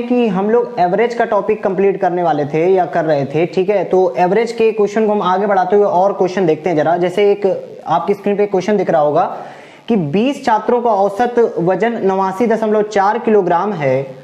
कि हम लोग एवरेज का टॉपिक कंप्लीट करने वाले थे या कर रहे थे, ठीक है। तो एवरेज के क्वेश्चन को हम आगे बढ़ाते हुए और क्वेश्चन देखते हैं जरा। जैसे एक आपकी स्क्रीन पे क्वेश्चन दिख रहा होगा कि 20 छात्रों का औसत वजन 89.4 किलोग्राम है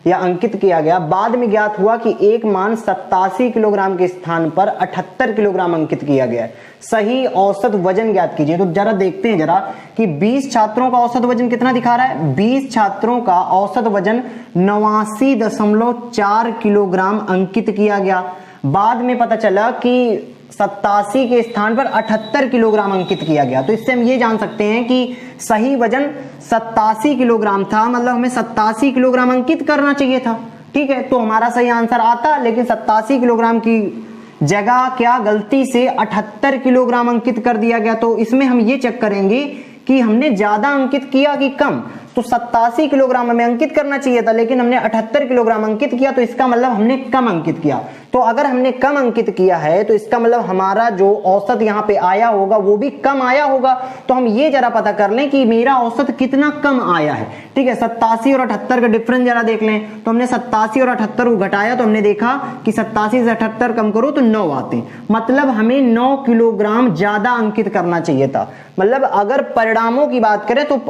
या अंकित किया गया। बाद में ज्ञात हुआ कि एक मान 87 किलोग्राम के स्थान पर 78 किलोग्राम अंकित किया गया है। सही औसत वजन ज्ञात कीजिए। तो जरा देखते हैं जरा कि 20 छात्रों का औसत वजन कितना दिखा रहा है। 20 छात्रों का औसत वजन 89.4 किलोग्राम अंकित किया गया। बाद में पता चला कि 87 के स्थान पर 78 किलोग्राम अंकित किया गया। तो इससे हम ये जान सकते हैं कि सही वजन 87 किलोग्राम था, मतलब हमें 87 किलोग्राम अंकित करना चाहिए था, ठीक है। तो हमारा सही आंसर आता, लेकिन 87 किलोग्राम की जगह क्या गलती से 78 किलोग्राम अंकित कर दिया गया। तो इसमें हम ये चेक करेंगे कि हमने ज्यादा अंकित किया कि कम। तो 87 किलोग्राम हमें अंकित करना चाहिए था, लेकिन हमने 78 किलोग्राम अंकित किया, तो इसका मतलब हमने कम अंकित किया। तो अगर हमने कम अंकित किया है तो इसका मतलब हमारा जो औसत यहाँ पे आया होगा वो भी कम आया होगा। तो हम ये जरा पता कर लें कि मेरा औसत कितना कम आया है, ठीक है। 87 और 78 का डिफरेंस जरा देख लें। तो हमने 87 और 78 को घटाया तो हमने देखा कि 87 से 78 कम करो तो 9 आते हैं। मतलब हमें 9 किलोग्राम ज्यादा अंकित करना चाहिए था। मतलब अगर परिणामों की बात करें तो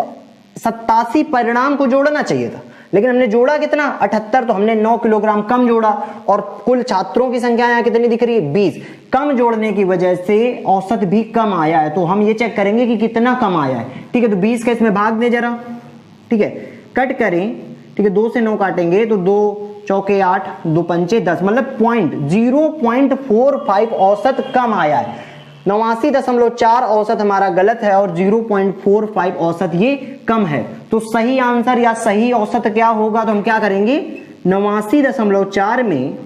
87 परिणाम को जोड़ना चाहिए था, लेकिन हमने जोड़ा कितना 78। तो हमने 9 किलोग्राम कम जोड़ा। और कुल छात्रों की संख्या यहाँ कितनी दिख रही है 20। कम जोड़ने की वजह से औसत भी कम आया है। तो हम ये चेक करेंगे कि कितना कम आया है, ठीक है। तो 20 का इसमें भाग दे जरा, ठीक है, कट करें, ठीक है। 2 से 9 काटेंगे तो 2 चौके 8, 2 पंचे 10, मतलब 0.45 औसत कम आया है। 89.4 औसत हमारा गलत है और 0.45 औसत ये कम है। तो सही आंसर या सही औसत क्या होगा, तो हम क्या करेंगे 89.4 में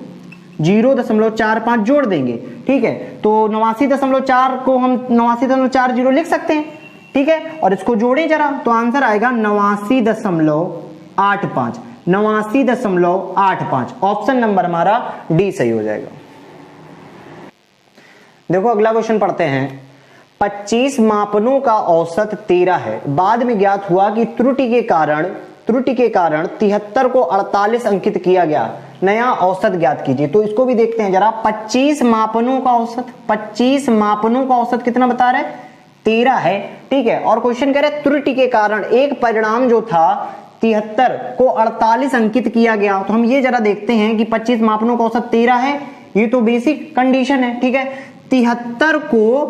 0.45 जोड़ देंगे, ठीक है। तो 89.4 को हम 89.40 लिख सकते हैं, ठीक है। और इसको जोड़ें जरा तो आंसर आएगा 89.85। 89.85 ऑप्शन नंबर हमारा डी सही हो जाएगा। देखो अगला क्वेश्चन पढ़ते हैं। 25 मापनों का औसत 13 है। बाद में ज्ञात हुआ कि त्रुटि के कारण 73 को 48 अंकित किया गया। नया औसत ज्ञात कीजिए। तो इसको भी देखते हैं जरा। 25 मापनों का औसत, 25 मापनों का औसत कितना बता रहे 13 है, ठीक है। और क्वेश्चन कह रहे त्रुटि के कारण एक परिणाम जो था 73 को 48 अंकित किया गया। तो हम ये जरा देखते हैं कि 25 मापनों का औसत 13 है, ये तो बेसिक कंडीशन है, ठीक है। 73 को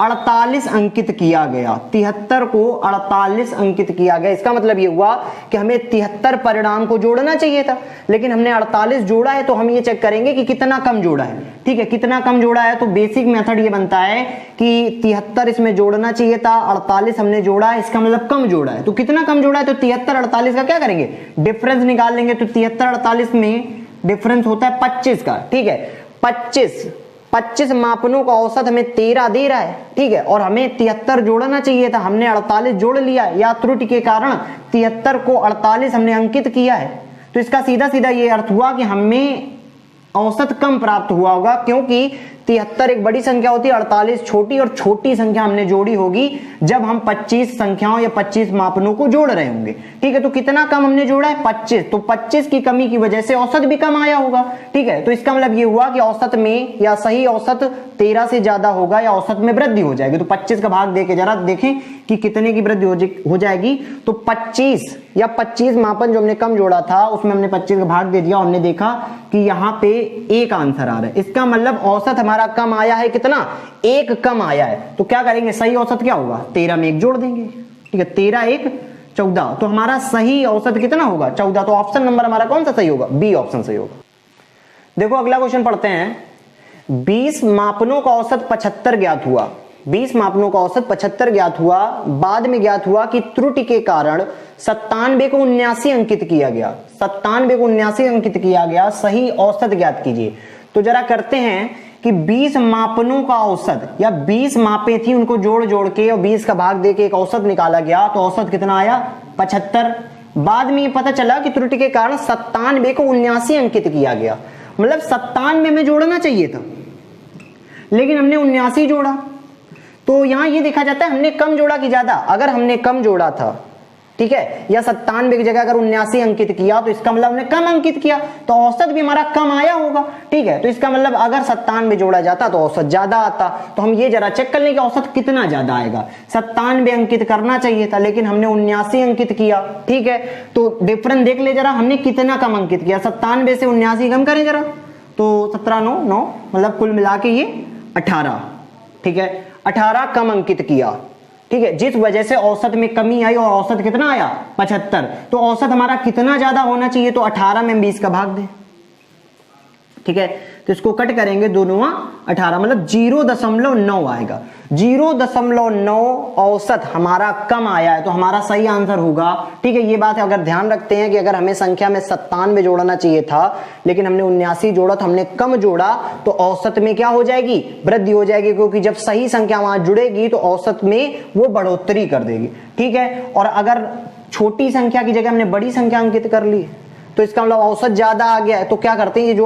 48 अंकित किया गया, 73 को 48 अंकित किया गया। इसका मतलब ये हुआ कि हमें 73 परिणाम को जोड़ना चाहिए था, लेकिन हमने 48 जोड़ा है। तो हम ये चेक करेंगे कि कितना कम जोड़ा है, ठीक है। कितना कम जोड़ा है तो बेसिक मेथड ये बनता है कि 73 इसमें जोड़ना चाहिए था, 48 हमने जोड़ा है, इसका मतलब कम जोड़ा है। तो कितना कम जोड़ा है तो 73 48 का क्या करेंगे डिफरेंस निकाल लेंगे। तो 73 48 में डिफरेंस होता है 25 का, ठीक है। 25 मापनों का औसत हमें 13 दे रहा है, ठीक है। और हमें 73 जोड़ना चाहिए था, हमने 48 जोड़ लिया। या त्रुटि के कारण 73 को 48 हमने अंकित किया है। तो इसका सीधा सीधा ये अर्थ हुआ कि हमें औसत कम प्राप्त हुआ होगा, क्योंकि 73 एक बड़ी संख्या होती है, 48 छोटी, और छोटी संख्या हमने जोड़ी होगी जब हम 25 संख्याओं या 25 मापनों को जोड़ रहे होंगे, ठीक है। तो कितना कम हमने जोड़ा है 25। तो 25 की कमी की वजह से औसत भी कम आया होगा, ठीक है। तो इसका मतलब ये हुआ कि औसत में या सही औसत 13 से ज्यादा होगा या औसत में वृद्धि हो जाएगी। तो 25 का भाग देके जरा देखें कि कितने की वृद्धि हो जाएगी। तो 25 या 25 मापन जो हमने कम जोड़ा था उसमें हमने 25 का भाग दे दिया। हमने देखा कि यहाँ पे एक आंसर आ रहा है। इसका मतलब औसत हमारा कम आया है, कितना 1 कम आया है। तो क्या करेंगे सही औसत क्या होगा 13 में 1 जोड़ देंगे, ठीक है। 13 1 14। तो हमारा सही औसत कितना होगा 14। तो ऑप्शन नंबर हमारा कौन सा सही होगा बी ऑप्शन सही होगा। देखो अगला क्वेश्चन पढ़ते हैं। 20 मापनों का औसत 75 ज्ञात हुआ। 20 मापनों का औसत 75 ज्ञात हुआ। बाद में ज्ञात हुआ कि त्रुटि के कारण 97 को 79 अंकित किया गया। 97 को 79 अंकित किया गया। सही औसत ज्ञात कीजिए। तो जरा करते हैं कि 20 मापनों का औसत या 20 मापे थी, उनको जोड़ जोड़ के और 20 का भाग देके एक औसत निकाला गया। तो औसत कितना आया 75। बाद में ये पता चला कि त्रुटि के कारण 97 को 79 अंकित किया गया। मतलब 97 में जोड़ना चाहिए था, लेकिन हमने 79 जोड़ा। तो यहां ये देखा जाता है हमने कम जोड़ा कि ज्यादा। अगर हमने कम जोड़ा था ठीक है, या 97 की जगह अगर 79 अंकित किया तो इसका मतलब हमने कम अंकित किया, तो औसत भी हमारा कम आया होगा। ठीक है, तो इसका मतलब अगर 97 जोड़ा जाता तो औसत ज्यादा आता। तो हम ये जरा चेक कर लें कि औसत कितना ज्यादा आएगा। 97 अंकित करना चाहिए था, लेकिन हमने 79 अंकित किया। ठीक है, तो डिफरेंस देख ले जरा, हमने कितना कम अंकित किया। 97 से 79 कम करें जरा, तो 17 9 9 मतलब कुल मिला के ये 18। ठीक है, 18 कम अंकित किया। ठीक है, जिस वजह से औसत में कमी आई, और औसत कितना आया 75। तो औसत हमारा कितना ज्यादा होना चाहिए, तो 18 में 20 का भाग दें। ठीक है, तो इसको कट करेंगे, दोनों 18 मतलब 0.9 आएगा। 0.9 औसत हमारा कम आया है, तो हमारा सही आंसर होगा। ठीक है, ये बात है, अगर ध्यान रखते हैं कि अगर हमें संख्या में 97 जोड़ना चाहिए था, लेकिन हमने 79 जोड़ा, तो हमने कम जोड़ा, तो औसत में क्या हो जाएगी, वृद्धि हो जाएगी, क्योंकि जब सही संख्या वहां जुड़ेगी तो औसत में वो बढ़ोतरी कर देगी। ठीक है, और अगर छोटी संख्या की जगह हमने बड़ी संख्या अंकित कर ली, तो इसका मतलब औसत ज्यादा आ गया है, तो क्या करते हैं, ये जो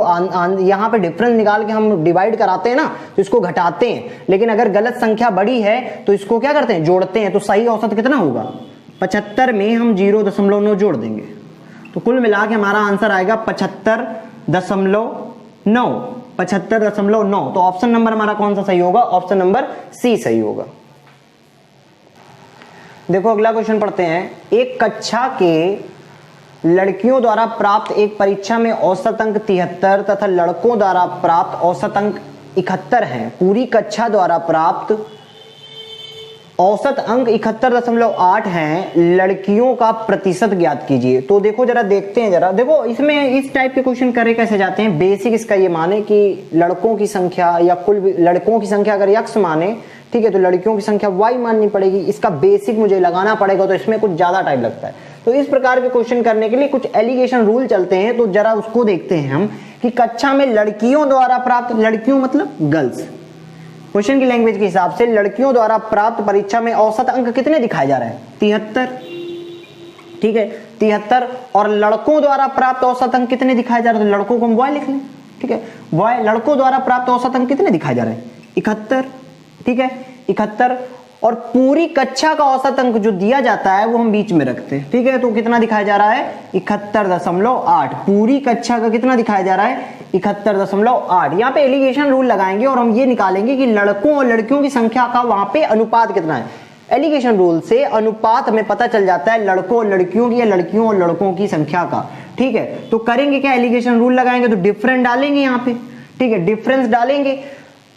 यहाँ पे डिफरेंस निकाल के हम डिवाइड कराते हैं ना, तो इसको घटाते हैं। लेकिन अगर गलत संख्या बड़ी है तो इसको क्या करते हैं, जोड़ते हैं। तो सही औसत कितना होगा, 75 में हम 0.9 जोड़ देंगे, तो कुल मिला के हमारा आंसर आएगा 75.9। 75.9। तो ऑप्शन नंबर हमारा कौन सा सही होगा, ऑप्शन नंबर सी सही होगा। देखो अगला क्वेश्चन पढ़ते हैं। एक कक्षा के लड़कियों द्वारा प्राप्त एक परीक्षा में औसत अंक 73 तथा लड़कों द्वारा प्राप्त औसत अंक 71 हैं। पूरी कक्षा द्वारा प्राप्त औसत अंक 71.8 हैं। लड़कियों का प्रतिशत ज्ञात कीजिए। तो देखो जरा, देखते हैं जरा, देखो इसमें इस टाइप के क्वेश्चन करे कैसे जाते हैं। बेसिक इसका ये माने कि लड़कों की संख्या या कुल लड़कों की संख्या अगर x माने, ठीक है, तो लड़कियों की संख्या y माननी पड़ेगी। इसका बेसिक मुझे लगाना पड़ेगा, तो इसमें कुछ ज्यादा टाइम लगता है। तो इस प्रकार के क्वेश्चन करने के लिए कुछ एलिगेशन रूल चलते हैं, तो जरा उसको देखते हैं हम कि कक्षा में लड़कियों द्वारा प्राप्त, लड़कियों मतलब गर्ल्स, क्वेश्चन की लैंग्वेज के हिसाब से लड़कियों द्वारा प्राप्त परीक्षा में औसत अंक कितने दिखाए जा रहे हैं, 73। ठीक है, 73। और लड़कों द्वारा प्राप्त औसत अंक कितने दिखाए जा रहे हैं, तो लड़कों को हम बॉय लिख लें। ठीक है, बॉय, लड़कों द्वारा प्राप्त औसत अंक कितने दिखाए जा रहे हैं, 71। ठीक है, 71। और पूरी कक्षा का औसत अंक जो दिया जाता है वो हम बीच में रखते हैं। ठीक है, तो कितना दिखाया जा रहा है, 71.8। पूरी कक्षा का कितना दिखाया जा रहा है, 71.8। यहाँ पे एलिगेशन रूल लगाएंगे और हम ये निकालेंगे कि लड़कों और लड़कियों की संख्या का वहां पे अनुपात कितना है। एलिगेशन रूल से अनुपात हमें पता चल जाता है लड़कों और लड़कियों की या लड़कियों और लड़कों की संख्या का। ठीक है, तो करेंगे क्या, एलिगेशन रूल लगाएंगे, तो डिफरेंस डालेंगे यहाँ पे। ठीक है, डिफरेंस डालेंगे,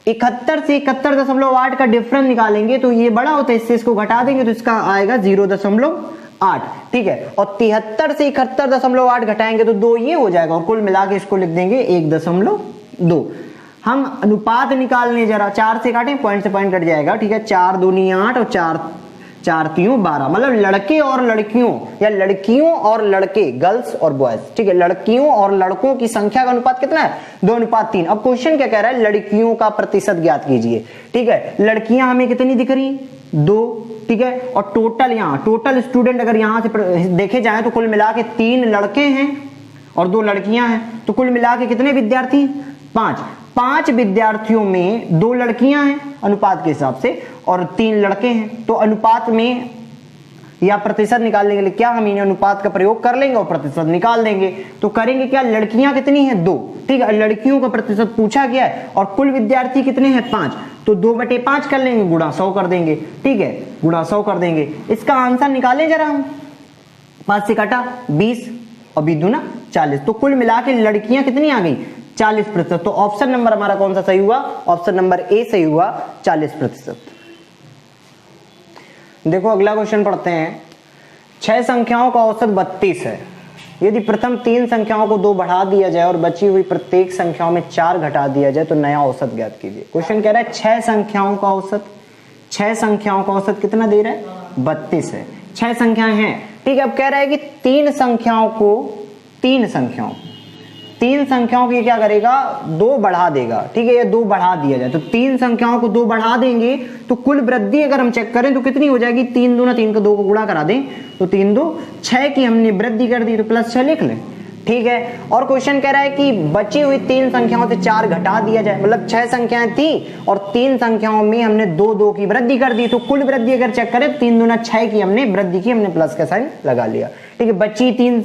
71 से 71.8 का डिफरेंस निकालेंगे, तो ये बड़ा होता है, इससे इसको घटा देंगे तो इसका आएगा 0.8। ठीक है, और 73 से 71.8 घटाएंगे तो 2 ये हो जाएगा, और कुल मिला के इसको लिख देंगे 1.2। हम अनुपात निकालने जरा, 4 से काटें, पॉइंट से पॉइंट कट जाएगा। ठीक है, 4 दूनी 8 और 4 3 12, मतलब लड़के और लड़कियों या लड़कियों और लड़के, गर्ल्स और बॉयज। ठीक है, लड़कियों और लड़कों की संख्या का अनुपात कितना है, 2:3। अब क्वेश्चन क्या कह रहा है, लड़कियों का प्रतिशत ज्ञात कीजिए। ठीक है, लड़कियां हमें कितनी दिख रही, 2। ठीक है, और टोटल, यहाँ टोटल स्टूडेंट अगर यहां से देखे जाए तो कुल मिला के 3 लड़के हैं और 2 लड़कियां हैं, तो कुल मिला के कितने विद्यार्थी, 5। 5 विद्यार्थियों में 2 लड़कियां हैं अनुपात के हिसाब से और 3 लड़के हैं। तो अनुपात में या प्रतिशत निकालने के लिए क्या हम इन अनुपात का प्रयोग कर लेंगे और प्रतिशत निकाल देंगे। तो करेंगे क्या, लड़कियां कितनी हैं, 2। ठीक है, लड़कियों का प्रतिशत पूछा गया है और कुल विद्यार्थी कितने हैं, 5। तो 2/5 कर लेंगे, गुणा 100 कर देंगे। ठीक है, गुणा 100 कर देंगे। इसका आंसर निकालें जरा हम, 5 से काटा 20 और 20 दूना 40। तो कुल मिला के लड़कियां कितनी आ गई, 40%। तो ऑप्शन नंबर हमारा कौन सा सही हुआ, ऑप्शन नंबर ए सही हुआ, 40%। देखो अगला क्वेश्चन पढ़ते हैं। 6 संख्याओं का औसत 32 है। यदि प्रथम 3 संख्याओं को 2 बढ़ा दिया जाए और बची हुई प्रत्येक संख्याओं में 4 घटा दिया जाए तो नया औसत ज्ञात कीजिए। क्वेश्चन कह रहा है 6 संख्याओं का औसत, 6 संख्याओं का औसत कितना दे रहा है, 32 है। 6 संख्याएं हैं। ठीक है, अब कह रहा है कि 3 संख्याओं की क्या करेगा, 2 बढ़ा देगा। ठीक है, ये 2 बढ़ा दिया जाए तो 3 संख्याओं को 2 बढ़ा देंगे तो कुल वृद्धि अगर हम चेक करें तो कितनी हो जाएगी, 3 दूना 3 को 2 को गुणा करा दें तो 3 2 6 की हमने वृद्धि कर दी, तो +6 लिख लें। ठीक है। और क्वेश्चन कह रहा है कि बची हुई 3 संख्याओं से 4 घटा दिया जाए, मतलब 6 संख्याएं थी और 3 संख्याओं में हमने 2 की वृद्धि कर दी, तो कुल वृद्धि अगर चेक करें 3 दूना 6 की हमने वृद्धि की, हमने प्लस का साइन लगा लिया, ठीक है। बची 3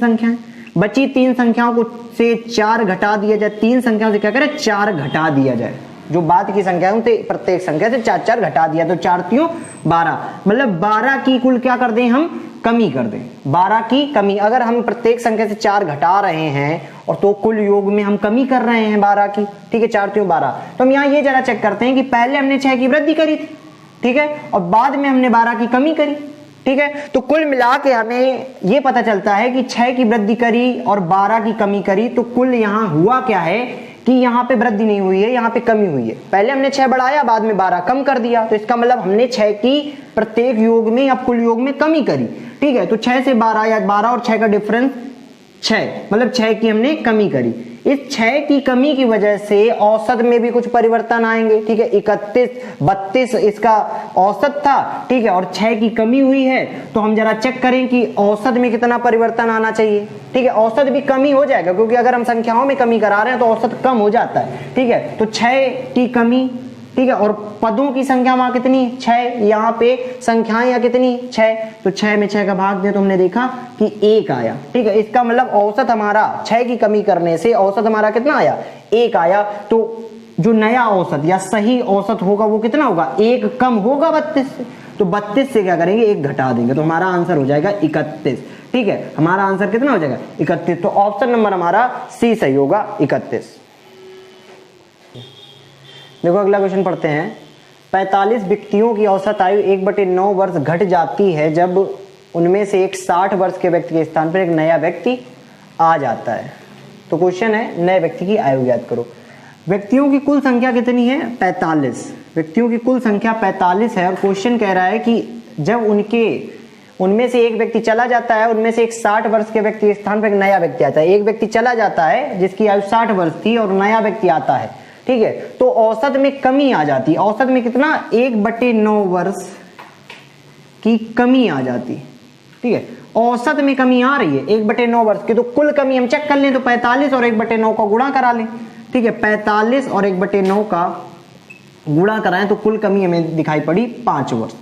संख्याओं को से 4 घटा दिया जाए, 3 संख्याओं से क्या करें 4 घटा दिया जाए, जो बाद की संख्या है प्रत्येक संख्या से 4 घटा दिया, तो 4 3 12, मतलब 12 की कुल क्या कर दें हम कमी कर दें, 12 की कमी। अगर हम प्रत्येक संख्या से 4 घटा रहे हैं और तो कुल योग में हम कमी कर रहे हैं 12 की, ठीक है, 4 3 12, तो हम यहाँ ये जरा चेक करते हैं कि पहले हमने 6 की वृद्धि करी थी, ठीक है, और बाद में हमने 12 की कमी करी, ठीक है। तो कुल मिला के हमें ये पता चलता है कि 6 की वृद्धि करी और 12 की कमी करी, तो कुल यहाँ हुआ क्या है कि यहाँ पे वृद्धि नहीं हुई है, यहाँ पे कमी हुई है। पहले हमने 6 बढ़ाया, बाद में 12 कम कर दिया, तो इसका मतलब हमने 6 की प्रत्येक योग में या कुल योग में कमी करी, ठीक है। तो 6 से 12 या 12 और 6 का डिफरेंस 6, मतलब 6 की हमने कमी करी। इस 6 की कमी की वजह से औसत में भी कुछ परिवर्तन आएंगे, ठीक है। 31 32 इसका औसत था, ठीक है, और 6 की कमी हुई है, तो हम जरा चेक करें कि औसत में कितना परिवर्तन आना चाहिए, ठीक है। औसत भी कमी हो जाएगा, क्योंकि अगर हम संख्याओं में कमी करा रहे हैं तो औसत कम हो जाता है, ठीक है। तो 6 की कमी, ठीक है, और पदों की संख्या वहां कितनी 6, यहाँ पे संख्याएं या कितनी 6, तो 6 में 6 का भाग दिया तो हमने देखा कि 1 आया, ठीक है। इसका मतलब औसत हमारा 6 की कमी करने से औसत हमारा कितना आया 1 आया। तो जो नया औसत या सही औसत होगा वो कितना होगा 1 कम होगा 32 से, तो 32 से क्या करेंगे 1 घटा देंगे, तो हमारा आंसर हो जाएगा 31, ठीक है। हमारा आंसर कितना हो जाएगा 31, तो ऑप्शन नंबर हमारा सी सही होगा 31। देखो अगला क्वेश्चन पढ़ते हैं। 45 व्यक्तियों की औसत आयु 1/9 वर्ष घट जाती है जब उनमें से एक 60 वर्ष के व्यक्ति के स्थान पर एक नया व्यक्ति आ जाता है। तो क्वेश्चन है नए व्यक्ति की आयु ज्ञात करो। व्यक्तियों की कुल संख्या कितनी है 45, व्यक्तियों की कुल संख्या 45 है, और क्वेश्चन कह रहा है कि जब उनमें से एक व्यक्ति चला जाता है, उनमें से एक 60 वर्ष के व्यक्ति के स्थान पर एक नया व्यक्ति आता है। एक व्यक्ति चला जाता है जिसकी आयु 60 वर्ष थी और नया व्यक्ति आता है, ठीक है, तो औसत में कमी आ जाती है। औसत में कितना 1/9 वर्ष की कमी आ जाती, ठीक है। औसत में कमी आ रही है 1/9 वर्ष की, तो कुल कमी हम चेक कर लें तो 45 और 1/9 का गुणा करा लें, ठीक है। 45 और 1/9 का गुणा कराएं तो कुल कमी हमें दिखाई पड़ी 5 वर्ष,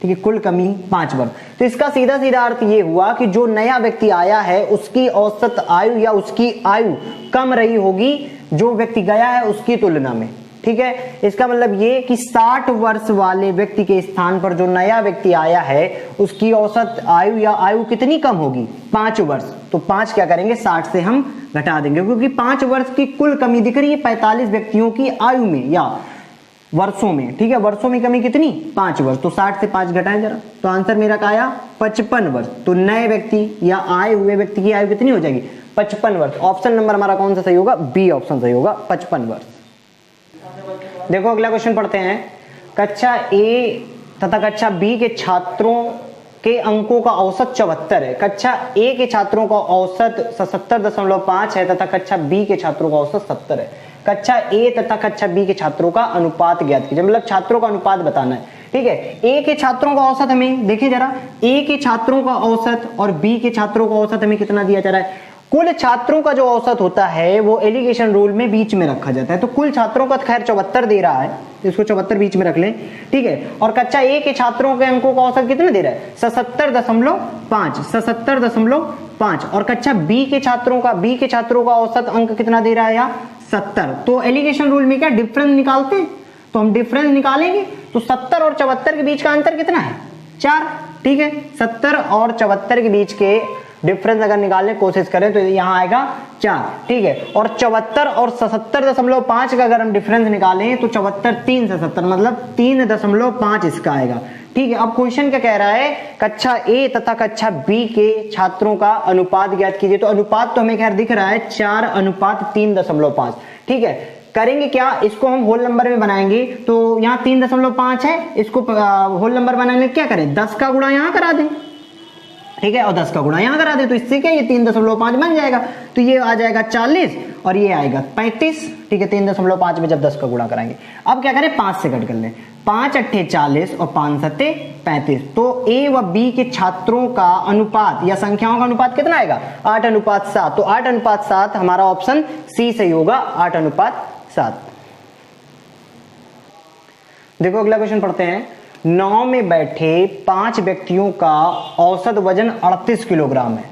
ठीक है, कुल कमी 5 वर्ष। तो इसका सीधा सीधा अर्थ ये हुआ कि जो नया व्यक्ति आया है उसकी औसत आयु या उसकी आयु कम रही होगी जो व्यक्ति गया है उसकी तुलना में, ठीक है। इसका मतलब ये कि 60 वर्ष वाले व्यक्ति के स्थान पर जो नया व्यक्ति आया है उसकी औसत आयु या आयु कितनी कम होगी 5 वर्ष, तो 5 क्या करेंगे 60 से हम घटा देंगे, क्योंकि 5 वर्ष की कुल कमी दिख रही है 45 व्यक्तियों की आयु में या वर्षों में, ठीक है। वर्षों में कमी कितनी 5 वर्ष, तो 60 से 5 घटाएं जरा, तो आंसर मेरा क्या आया 55 वर्ष। तो नए व्यक्ति या आए हुए व्यक्ति की आयु कितनी हो जाएगी 55 वर्ष। ऑप्शन नंबर हमारा कौन सा सही होगा बी ऑप्शन सही होगा 55 वर्ष। देखो अगला क्वेश्चन पढ़ते हैं। कक्षा ए तथा कक्षा बी के छात्रों के अंकों का औसत 74 है। कक्षा ए के छात्रों का औसत 77.5 है तथा कक्षा बी के छात्रों का औसत 70 है। कक्षा ए तथा कक्षा बी के छात्रों का अनुपात ज्ञात कीजिए, मतलब छात्रों का अनुपात बताना है, ठीक है। ए के छात्रों का औसत हमें देखिए जरा, ए के छात्रों का औसत और बी के छात्रों का औसत हमें कितना दिया जा रहा है। कुल छात्रों का जो औसत होता है वो एलिगेशन रूल में बीच में रखा जाता है, तो कुल छात्रों का खैर 74 दे रहा है, इसको 74 बीच में रख लें, ठीक है। और कक्षा ए के छात्रों के अंकों का औसत कितना दे रहा है 77.5 और कक्षा बी के छात्रों का औसत अंक कितना दे रहा है या 70। तो एलिगेशन रूल में क्या डिफरेंस निकालते हैं, तो हम डिफरेंस निकालेंगे तो 70 और 74 के बीच का अंतर कितना है 4, ठीक है। 70 और 74 के बीच के डिफरेंस अगर निकालने की कोशिश करें तो यहाँ आएगा 4, ठीक है। और 74 और 77.5 का अगर हम डिफरेंस निकालें तो 74 3 से 70 मतलब 3.5 इसका आएगा, ठीक है। अब क्वेश्चन क्या कह रहा है कक्षा ए तथा कक्षा बी के छात्रों का अनुपात ज्ञात कीजिए। तो अनुपात तो हमें खैर दिख रहा है 4:3.5, ठीक है। करेंगे क्या, इसको हम होल नंबर में बनाएंगे, तो यहाँ 3.5 है, इसको होल नंबर बनाने क्या करें 10 का गुणा यहाँ करा दें, ठीक है, और 10 का गुणा यहाँ करा दे तो इससे क्या ये 3.5 बन जाएगा, तो ये आ जाएगा 40 और ये आएगा 35। ठीक है, 3.5 में जब 10 का गुणा कराएंगे। अब क्या करें, 5 से कट कर लें, 5 अट्ठे 40 और 5 सत्ते 35। तो ए व बी के छात्रों का अनुपात या संख्याओं का अनुपात कितना आएगा, 8:7। तो 8:7 हमारा ऑप्शन सी सही होगा, 8:7। देखो अगला क्वेश्चन पढ़ते हैं। नाव में बैठे 5 व्यक्तियों का औसत वजन 38 किलोग्राम है।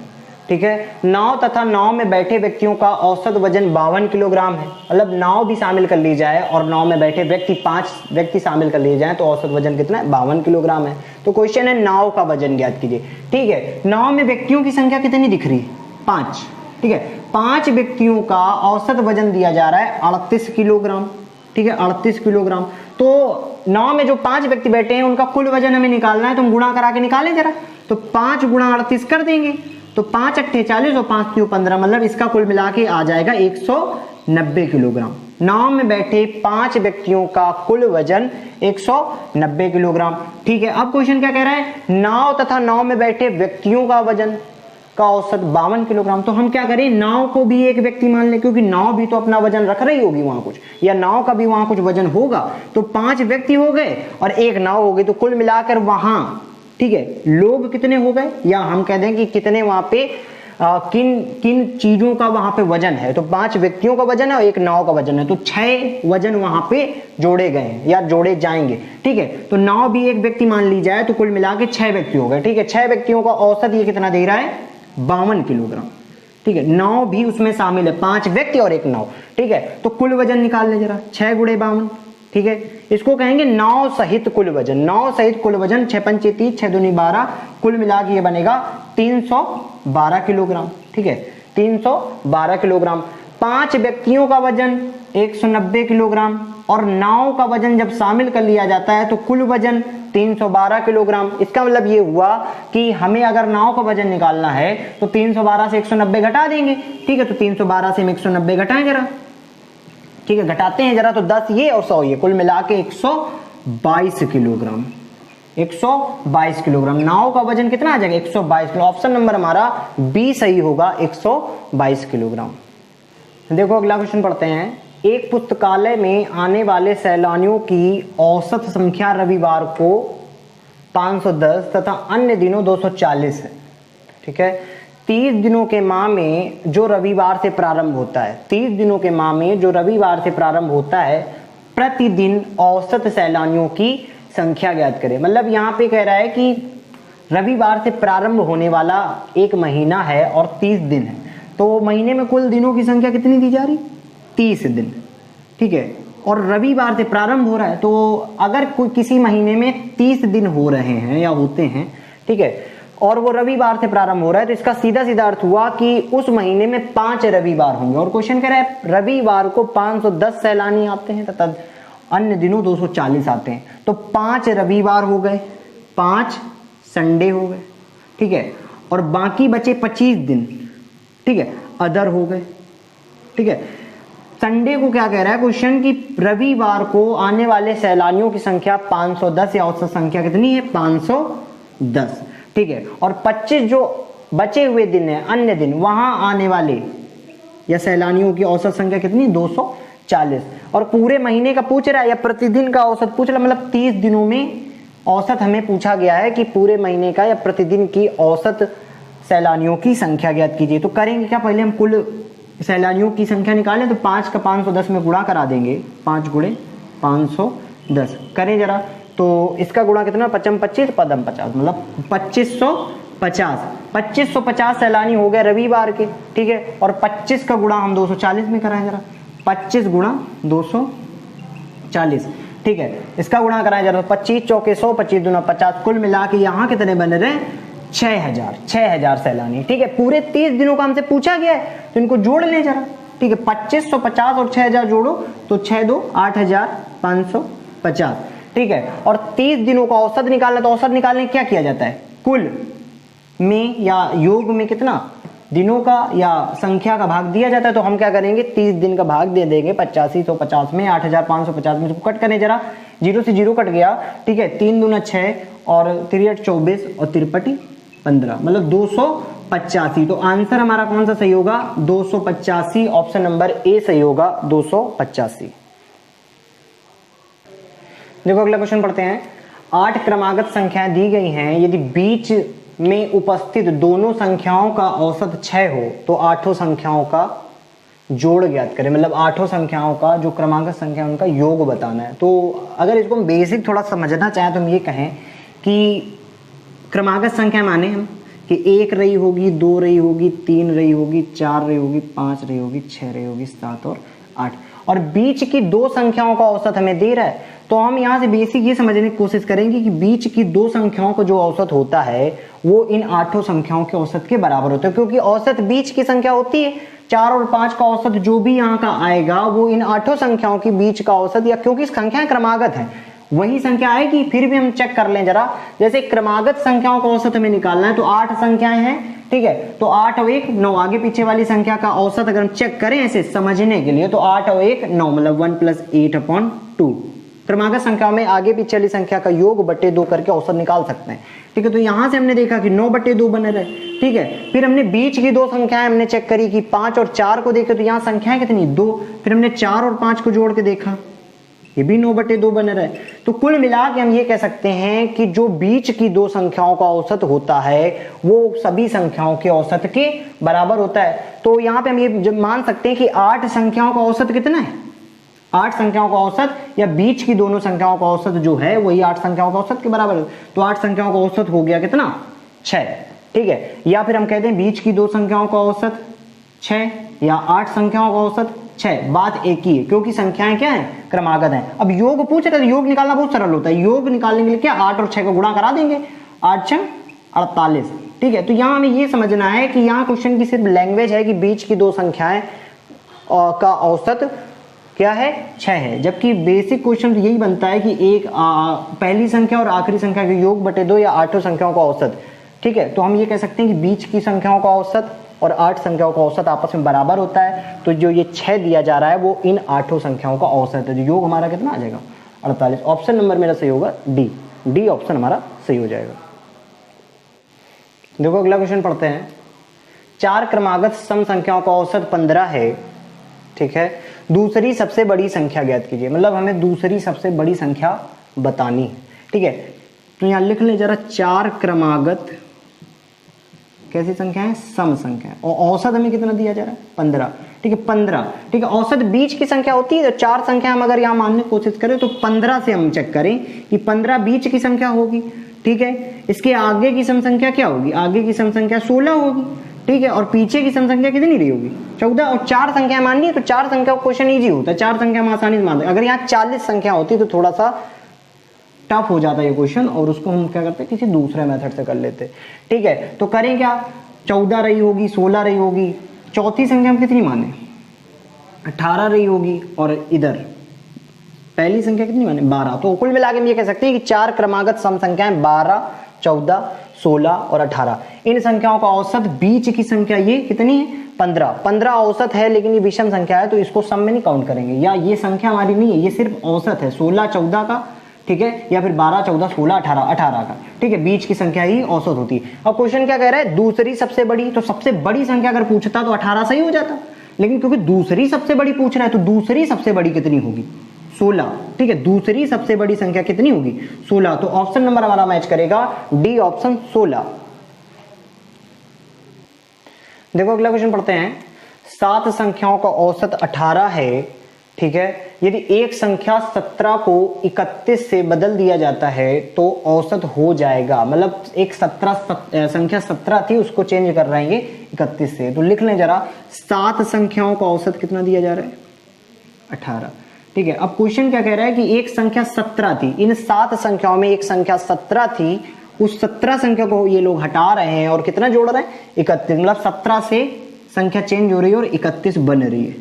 ठीक है, नाव तथा नाव में बैठे व्यक्तियों का औसत वजन 52 किलोग्राम है। मतलब नाव भी शामिल कर ली जाए और नाव में बैठे व्यक्ति 5 व्यक्ति शामिल कर लिए जाए तो औसत वजन कितना है, 52 किलोग्राम है। तो क्वेश्चन है नाव का वजन ज्ञात कीजिए। ठीक है, नाव में व्यक्तियों की संख्या कितनी दिख रही है, 5। ठीक है, 5 व्यक्तियों का औसत वजन दिया जा रहा है 38 किलोग्राम। ठीक है, 38 किलोग्राम। तो नाव में जो 5 व्यक्ति बैठे हैं उनका कुल वजन हमें निकालना है, तो हम गुणा करा के निकालें जरा। तो 5 गुणा 38 कर देंगे, तो 5 अट्ठे 40 और 5 त्यों 15, मतलब इसका कुल मिला के आ जाएगा 190 किलोग्राम। नाव में बैठे 5 व्यक्तियों का कुल वजन 190 किलोग्राम। ठीक है, अब क्वेश्चन क्या कह रहा है, नाव तथा नाव में बैठे व्यक्तियों का वजन का औसत 52 किलोग्राम। तो हम क्या करें, नाव को भी एक व्यक्ति मान ले, क्योंकि नाव भी तो अपना वजन रख रही होगी वहां कुछ, या नाव का भी वहां कुछ वजन होगा। तो 5 व्यक्ति हो गए और एक नाव हो गई, तो कुल मिलाकर वहां, ठीक है, लोग कितने हो गए, या हम कह दें कि कितने वहां पे किन किन चीजों का वहां पे वजन है। तो 5 व्यक्तियों का वजन है और एक नाव का वजन है, तो 6 वजन वहां पे जोड़े गए हैं या जोड़े जाएंगे। ठीक है, तो नाव भी एक व्यक्ति मान ली जाए तो कुल मिला के 6 व्यक्ति हो गए। ठीक है, 6 व्यक्तियों का औसत ये कितना दे रहा है, 52 किलोग्राम। ठीक है, नाव भी उसमें शामिल है, 5 व्यक्ति और एक नाव। ठीक है, तो कुल वजन निकाल ले जरा, 6 गुणे 52। ठीक है, इसको कहेंगे नाव सहित कुल वजन। नाव सहित कुल वजन 6 पंचे 30, 6 दूनी 12, कुल मिला के ये बनेगा 312 किलोग्राम। ठीक है, 312 किलोग्राम। 5 व्यक्तियों का वजन 190 किलोग्राम और नाव का वजन जब शामिल कर लिया जाता है तो कुल वजन 312 किलोग्राम। इसका मतलब ये हुआ कि हमें अगर नाव का वजन निकालना है तो 312 से 190 घटा देंगे। ठीक है, तो 312 से हम 190 घटाएं जरा। ठीक है, घटाते हैं जरा, तो 10 ये और 100 ये, कुल मिला के 122 किलोग्राम। 122 किलोग्राम। नाव का वजन कितना आ जाएगा, 122 किलो। ऑप्शन नंबर हमारा बी सही होगा, 122 किलोग्राम। देखो अगला क्वेश्चन पढ़ते हैं। एक पुस्तकालय में आने वाले सैलानियों की औसत संख्या रविवार को 510 तथा अन्य दिनों 240 है। ठीक है, 30 दिनों के माह में जो रविवार से प्रारंभ होता है, 30 दिनों के माह में जो रविवार से प्रारंभ होता है, प्रतिदिन औसत सैलानियों की संख्या ज्ञात करें। मतलब यहाँ पे कह रहा है कि रविवार से प्रारंभ होने वाला एक महीना है और 30 दिन है, तो महीने में कुल दिनों की संख्या कितनी दी जा रही, 30 दिन। ठीक है, और रविवार से प्रारंभ हो रहा है, तो अगर कोई किसी महीने में 30 दिन हो रहे हैं या होते हैं, ठीक है, और वो रविवार से प्रारंभ हो रहा है, तो इसका सीधा सीधा अर्थ हुआ कि उस महीने में 5 रविवार होंगे। और क्वेश्चन कह रहा है रविवार को 510 सैलानी आते हैं तथा अन्य दिनों 240 आते हैं, तो 5 रविवार हो गए, 5 संडे हो गए। ठीक है, और बाकी बचे 25 दिन, ठीक है, अदर हो गए। ठीक है, संडे को क्या कह रहा है क्वेश्चन कि रविवार को आने वाले सैलानियों की संख्या 510 या औसत संख्या कितनी है, 510। ठीक है, और 25 जो बचे हुए दिन है, अन्य दिन, वहां आने वाले या सैलानियों की औसत संख्या कितनी, 240। और पूरे महीने का पूछ रहा है या प्रतिदिन का औसत पूछ रहा है, मतलब 30 दिनों में औसत हमें पूछा गया है कि पूरे महीने का या प्रतिदिन की औसत सैलानियों की संख्या ज्ञात कीजिए। तो करेंगे क्या, पहले हम कुल सैलानियों की संख्या निकालें, तो 5 का 510 में गुणा करा देंगे, 5 गुणे 510 करें जरा, तो इसका गुणा कितना, 5 25 पदम 50, मतलब 2550। 2550 सैलानी हो गए रविवार के। ठीक है, और 25 का गुणा हम 240 में कराएं जरा, 25 गुणा 240। ठीक है, इसका गुणा कराएं जरा, 25 चौके 100, 25 दूना 50, कुल मिला के यहाँ कितने बन रहे हैं, 6000 सैलानी। ठीक है, पूरे 30 दिनों का हमसे पूछा गया है, तो इनको जोड़ लें जरा। ठीक है, 2550 और 6000 जोड़ो तो 6 2 8550। ठीक है, और 30 दिनों का औसत निकालना, तो औसत निकालने क्या किया जाता है, कुल में या योग में कितना दिनों का या संख्या का भाग दिया जाता है। तो हम क्या करेंगे, 30 दिन का भाग दे देंगे 8550 में, 8550 में, इसको कट करें जरा, 0 से 0 कट गया। ठीक है, 3 दूना 6 और 3 8 24 और 3 15, मतलब 285। तो आंसर हमारा कौन सा सही होगा? 285। ऑप्शन नंबर ए सही होगा, 285। देखो अगला क्वेश्चन पढ़ते हैं। 8 क्रमागत संख्याएं दी गई हैं, यदि बीच में उपस्थित दोनों संख्याओं का औसत 6 हो तो आठों संख्याओं का जोड़ ज्ञात करें। मतलब आठों संख्याओं का जो क्रमागत संख्या है उनका योग बताना है। तो अगर इसको हम बेसिक थोड़ा समझना चाहें तो हम ये कहें कि क्रमागत संख्या माने हम कि 1 रही होगी, 2 रही होगी, 3 रही होगी, 4 रही होगी, 5 रही होगी, 6 रही होगी, 7 और 8, और बीच की दो संख्याओं का औसत हमें दे रहा है। तो हम यहाँ से बेसिक ये समझने की कोशिश करेंगे कि बीच की दो संख्याओं का जो औसत होता है वो इन आठों संख्याओं के औसत के बराबर होता है, क्योंकि औसत बीच की संख्या होती है। 4 और 5 का औसत जो भी यहाँ का आएगा वो इन आठों संख्याओं के बीच का औसत, या क्योंकि संख्याएं क्रमागत है वही संख्या आएगी। फिर भी हम चेक कर लें जरा, जैसे क्रमागत संख्याओं का औसत हमें निकालना है तो 8 संख्याएं हैं, ठीक है। तो 8 और 1 9, आगे पीछे वाली संख्या का औसत अगर हम चेक करें ऐसे समझने के लिए तो 8 और 1 9, मतलब 1 + 8/2। क्रमागत संख्या में आगे पीछे वाली संख्या का योग बटे 2 करके औसत निकाल सकते हैं, ठीक है। तो यहां से हमने देखा कि 9/2 बने रहे, ठीक है। फिर हमने बीच की दो संख्याएं हमने चेक करी कि 5 और 4 को देखे तो यहाँ संख्याएं कितनी 2। फिर हमने 4 और 5 को जोड़ के देखा, ये भी 9/2 बने रहे। तो कुल मिला के हम ये कह सकते हैं कि जो बीच की दो संख्याओं का औसत होता है वो सभी संख्याओं के औसत के बराबर होता है। तो यहाँ पे हम ये मान सकते हैं कि 8 संख्याओं का औसत कितना है? 8 संख्याओं का औसत, या बीच की दोनों संख्याओं का औसत जो है वही 8 संख्याओं का औसत के बराबर है। तो 8 संख्याओं का औसत हो गया कितना? 6, ठीक है। या फिर हम कहते हैं बीच की दो संख्याओं का औसत 6 या 8 संख्याओं का औसत 6, बात एक ही है क्योंकि संख्याएं क्या है? क्रमागत हैं। अब योग पूछ रहे तो योग निकालना बहुत सरल होता है। योग निकालने के लिए क्या 8 और 6 को गुणा करा देंगे, 8 × 48, ठीक है। तो यहां हमें ये समझना है कि यहाँ क्वेश्चन की सिर्फ लैंग्वेज है कि बीच की दो संख्याएं का औसत क्या है? 6 है। जबकि बेसिक क्वेश्चन तो यही बनता है कि एक पहली संख्या और आखिरी संख्या के योग बटे 2 या आठों संख्याओं का औसत, ठीक है। तो हम ये कह सकते हैं कि बीच की संख्याओं का औसत और 8 संख्याओं का औसत आपस में बराबर होता है। तो जो ये 6 दिया जा रहा है वो इन आठों संख्याओं का औसत है। जो योग हमारा कितना आ जाएगा? 48। ऑप्शन नंबर मेरा सही होगा डी ऑप्शन हमारा सही हो जाएगा। देखो अगला क्वेश्चन पढ़ते हैं। 4 क्रमागत सम संख्याओं का औसत 15 है, ठीक है। दूसरी सबसे बड़ी संख्या ज्ञात कीजिए। मतलब हमें दूसरी सबसे बड़ी संख्या बतानी है, ठीक है। तो यहां लिख ले जरा, 4 क्रमागत कैसी संख्या है? सम संख्या। और औसत हमें कितना दिया जा रहा है? 15, ठीक है। 15, ठीक है। औसत बीच की संख्या होती है। तो 4 संख्या हम अगर यहां मानने की कोशिश करें तो 15 से हम चेक करें कि 15 बीच की संख्या होगी, ठीक है। इसके आगे की सम संख्या क्या होगी? आगे की सम संख्या 16 होगी, ठीक है। और पीछे की सम संख्या कितनी रही होगी? 14। और 4 संख्या माननी है तो 4 संख्या का क्वेश्चन इजी होता है, 4 संख्या हम आसानी से मान सकते। अगर यहाँ 40 संख्या होती तो थोड़ा सा टफ हो जाता है ये क्वेश्चन, और उसको हम क्या करते किसी दूसरे मेथड से कर लेते, ठीक है। तो करें क्या? 14 रही होगी, 16 रही होगी, चौथी संख्या हम कितनी माने? 18 रही होगी, और इधर पहली संख्या कितनी माने? 12। तो कुल मिला के हम ये कह सकते हैं कि 4 क्रमागत सम संख्याएं 12, 14, 16 और 18। इन संख्याओं का औसत बीच की संख्या ये कितनी है? 15। 15 औसत है, लेकिन ये विषम संख्या है तो इसको सम में नहीं काउंट करेंगे, या ये संख्या हमारी नहीं है, ये सिर्फ औसत है 16, 14 का, ठीक है। या फिर 12, 14, 16, 18, 18 का, ठीक है। बीच की संख्या ही औसत होती है। अब क्वेश्चन क्या कह रहा है? दूसरी सबसे बड़ी। तो सबसे बड़ी संख्या अगर पूछता तो 18 सही हो जाता, लेकिन क्योंकि दूसरी सबसे बड़ी पूछ रहा है तो दूसरी सबसे बड़ी कितनी होगी? 16, ठीक है। दूसरी सबसे बड़ी संख्या कितनी होगी? 16। तो ऑप्शन नंबर हमारा मैच करेगा डी ऑप्शन 16। देखो अगला क्वेश्चन पढ़ते हैं। 7 संख्याओं का औसत 18 है, ठीक है। यदि एक संख्या 17 को 31 से बदल दिया जाता है तो औसत हो जाएगा। मतलब एक संख्या 17 थी, उसको चेंज कर रहे हैं ये 31 से। तो लिख लें जरा, 7 संख्याओं का औसत कितना दिया जा रहा है? 18, ठीक है। अब क्वेश्चन क्या कह रहा है कि एक संख्या 17 थी, इन 7 संख्याओं में एक संख्या 17 थी, उस 17 संख्या को ये लोग हटा रहे हैं और कितना जोड़ रहे हैं? 31। मतलब 17 से संख्या चेंज हो रही है और 31 बन रही है,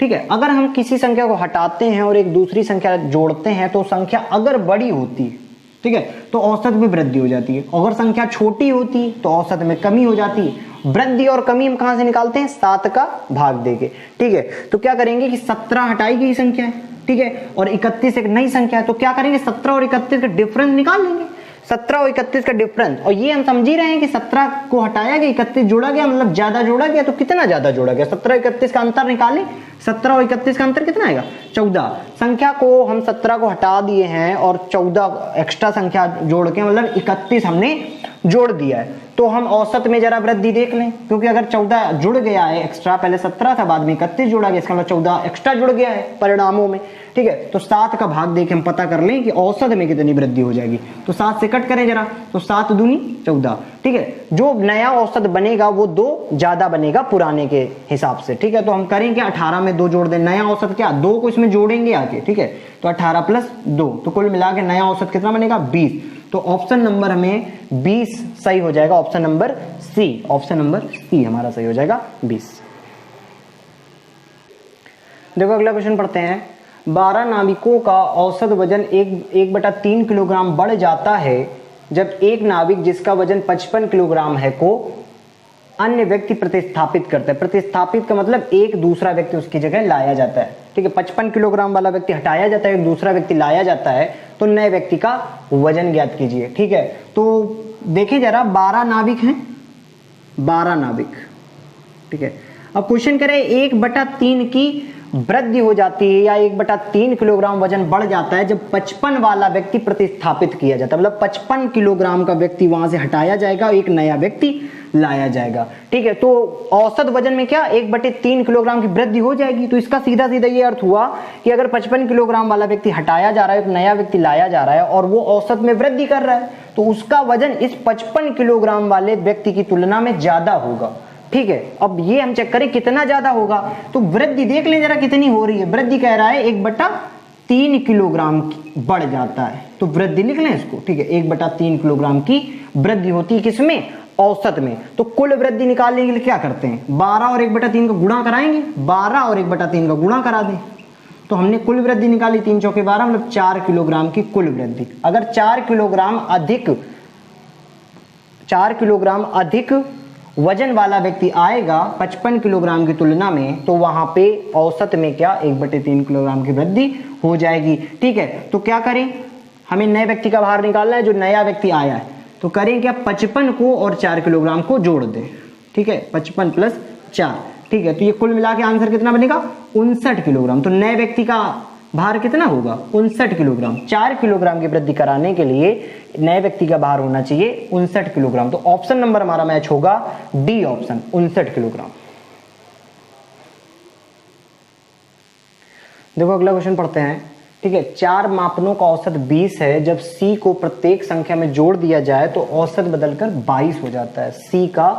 ठीक है। अगर हम किसी संख्या को हटाते हैं और एक दूसरी संख्या जोड़ते हैं तो संख्या अगर बड़ी होती है, ठीक है, तो औसत में वृद्धि हो जाती है। अगर संख्या छोटी होती तो औसत में कमी हो जाती है। वृद्धि और कमी हम कहां से निकालते हैं? 7 का भाग देके, ठीक है। तो क्या करेंगे कि 17 हटाई गई संख्या है, ठीक है, और 31 एक नई संख्या है, तो क्या करेंगे? 17 और 31 का डिफरेंस निकाल लेंगे। 17 और 31 का डिफरेंस, और ये हम समझ ही रहे हैं कि 17 को हटाया गया, 31 जोड़ा गया, मतलब ज्यादा जोड़ा गया, तो कितना ज्यादा जोड़ा गया, 17 और 31 का अंतर निकालें। 17 और 31 का अंतर कितना आएगा, 14। संख्या को हम 17 को हटा दिए हैं और 14 एक्स्ट्रा संख्या जोड़ के मतलब 31 हमने जोड़ दिया है। तो हम औसत में जरा वृद्धि देख लें, क्योंकि अगर 14 जुड़ गया है एक्स्ट्रा, पहले 17 था बाद में 31 जोड़ा गया, इसका मतलब 14 एक्स्ट्रा जुड़ गया है परिणामों में, ठीक है। तो 7 का भाग देके हम पता कर लें कि औसत में कितनी वृद्धि हो जाएगी। तो 7 से कट करें जरा, तो 7 दूनी 14, ठीक है। जो नया औसत बनेगा वो 2 ज्यादा बनेगा पुराने के हिसाब से, ठीक है। तो हम करें क्या, 18 में 2 जोड़ दें, नया औसत क्या 2 को इसमें जोड़ेंगे आगे, ठीक है। तो 18 + 2, तो कुल मिला के नया औसत कितना बनेगा 20। तो ऑप्शन नंबर हमें 20 सही हो जाएगा, option number C, option number C हमारा सही हो जाएगा 20। देखो अगला क्वेश्चन पढ़ते हैं। 12 नाविकों का औसत वजन 1/3 किलोग्राम बढ़ जाता है जब एक नाविक जिसका वजन 55 किलोग्राम है को अन्य व्यक्ति प्रतिस्थापित करता है। प्रतिस्थापित का मतलब एक दूसरा व्यक्ति उसकी जगह लाया जाता है, ठीक है। 55 किलोग्राम वाला व्यक्ति हटाया जाता है, एक दूसरा व्यक्ति लाया जाता है, तो नए व्यक्ति का वजन ज्ञात कीजिए, ठीक है। तो देखिए जरा 12 नाविक हैं, 12 नाविक, ठीक है। अब क्वेश्चन करें 1/3 की वृद्धि हो जाती है या 1/3 किलोग्राम वजन बढ़ जाता है जब 55 वाला व्यक्ति प्रतिस्थापित किया जाता है, मतलब 55 किलोग्राम का व्यक्ति वहां से हटाया जाएगा और एक नया व्यक्ति लाया जाएगा, ठीक है। तो औसत वजन में क्या 1/3 किलोग्राम की वृद्धि हो जाएगी। तो इसका सीधा सीधा ये अर्थ हुआ कि अगर 55 किलोग्राम वाला व्यक्ति हटाया जा रहा है, एक नया व्यक्ति लाया जा रहा है और वो औसत में वृद्धि कर रहा है, तो उसका वजन इस 55 किलोग्राम वाले व्यक्ति की तुलना में ज्यादा होगा, ठीक है। अब ये हम चेक करें कितना ज्यादा होगा, तो वृद्धि देख लें जरा कितनी हो रही है। वृद्धि कह रहा है 1/3 किलोग्राम बढ़ जाता है, तो वृद्धि लिख लें इसको, ठीक है। 1/3 किलोग्राम की वृद्धि होती है किसमें, औसत में। तो कुल वृद्धि निकालने के लिए क्या करते हैं, 12 और 1/3 का गुणा कराएंगे, 12 और 1/3 का गुणा करा दें, तो हमने कुल वृद्धि निकाली 3 चौके 12, मतलब 4 किलोग्राम की कुल वृद्धि। अगर 4 किलोग्राम अधिक वजन वाला व्यक्ति आएगा 55 किलोग्राम की तुलना में, तो वहां पे औसत में क्या 1/3 किलोग्राम की वृद्धि हो जाएगी, ठीक है। तो क्या करें, हमें नए व्यक्ति का भार निकालना है, जो नया व्यक्ति आया है, तो करें क्या 55 को और 4 किलोग्राम को जोड़ दें, ठीक है। 55 + 4, ठीक है। तो ये कुल मिला के आंसर कितना बनेगा 59 किलोग्राम। तो नए व्यक्ति का भार कितना होगा 59 किलोग्राम। 4 किलोग्राम की वृद्धि कराने के लिए नए व्यक्ति का भार होना चाहिए 59 किलोग्राम। तो ऑप्शन नंबर हमारा मैच होगा डी ऑप्शन, 59 किलोग्राम। देखो अगला क्वेश्चन पढ़ते हैं, ठीक है। 4 मापनों का औसत 20 है, जब C को प्रत्येक संख्या में जोड़ दिया जाए तो औसत बदलकर 22 हो जाता है। C का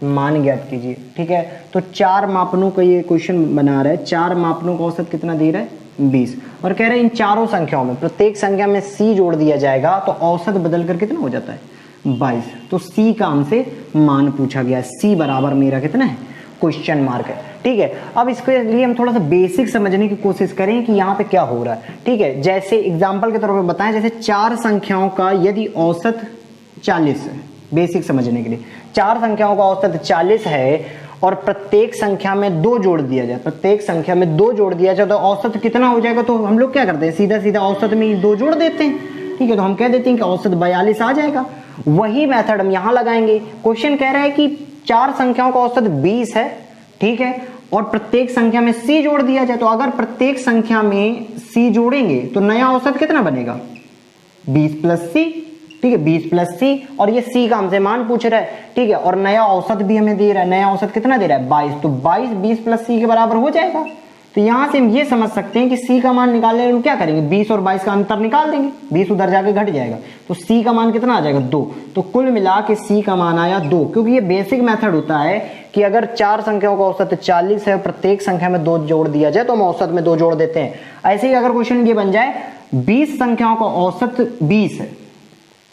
मान ज्ञात कीजिए, ठीक है। तो 4 मापनों का ये क्वेश्चन बना रहा है, 4 मापनों का औसत कितना दे रहा है 20, और कह रहे हैं इन चारों संख्याओं में प्रत्येक संख्या में C जोड़ दिया जाएगा तो औसत बदलकर कितना हो जाता है 22। तो C का हमसे मान पूछा गया है, C बराबर मेरा कितना है क्वेश्चन मार्क है, ठीक है। अब इसके लिए हम थोड़ा सा बेसिक समझने की कोशिश करें कि यहाँ पे क्या हो रहा है, ठीक है। जैसे एग्जाम्पल के तौर पर बताएं, जैसे 4 संख्याओं का यदि औसत 40 है, बेसिक समझने के लिए 4 संख्याओं का औसत 40 है और प्रत्येक संख्या में 2 जोड़ दिया जाए, प्रत्येक संख्या में 2 जोड़ दिया जाए तो औसत कितना हो जाएगा। तो हम लोग क्या करते हैं, सीधा सीधा औसत में 2 जोड़ देते हैं, ठीक है। तो हम कह देते हैं कि औसत 42 आ जाएगा। वही मेथड हम यहां लगाएंगे। क्वेश्चन कह रहा है कि 4 संख्याओं का औसत 20 है, ठीक है, और प्रत्येक संख्या में C जोड़ दिया जाए, तो अगर प्रत्येक संख्या में C जोड़ेंगे तो नया औसत कितना बनेगा 20 + C, ठीक है। 20 + C, और ये C का हमसे मान पूछ रहा है, ठीक है। और नया औसत भी हमें दे रहा है, नया औसत कितना दे रहा है 22, तो 22 20 + C के बराबर हो जाएगा। तो यहां से हम ये समझ सकते हैं कि C का मान निकालने के लिए क्या करेंगे, 20 और 22 का अंतर निकाल देंगे, 20 उधर जाके घट जाएगा, तो C का मान कितना आ जाएगा 2। तो कुल मिला के C का मान आया 2, क्योंकि ये बेसिक मेथड होता है कि अगर 4 संख्याओं का औसत 40 है, प्रत्येक संख्या में 2 जोड़ दिया जाए तो हम औसत में 2 जोड़ देते हैं। ऐसे ही अगर क्वेश्चन ये बन जाए 20 संख्याओं का औसत 20 है,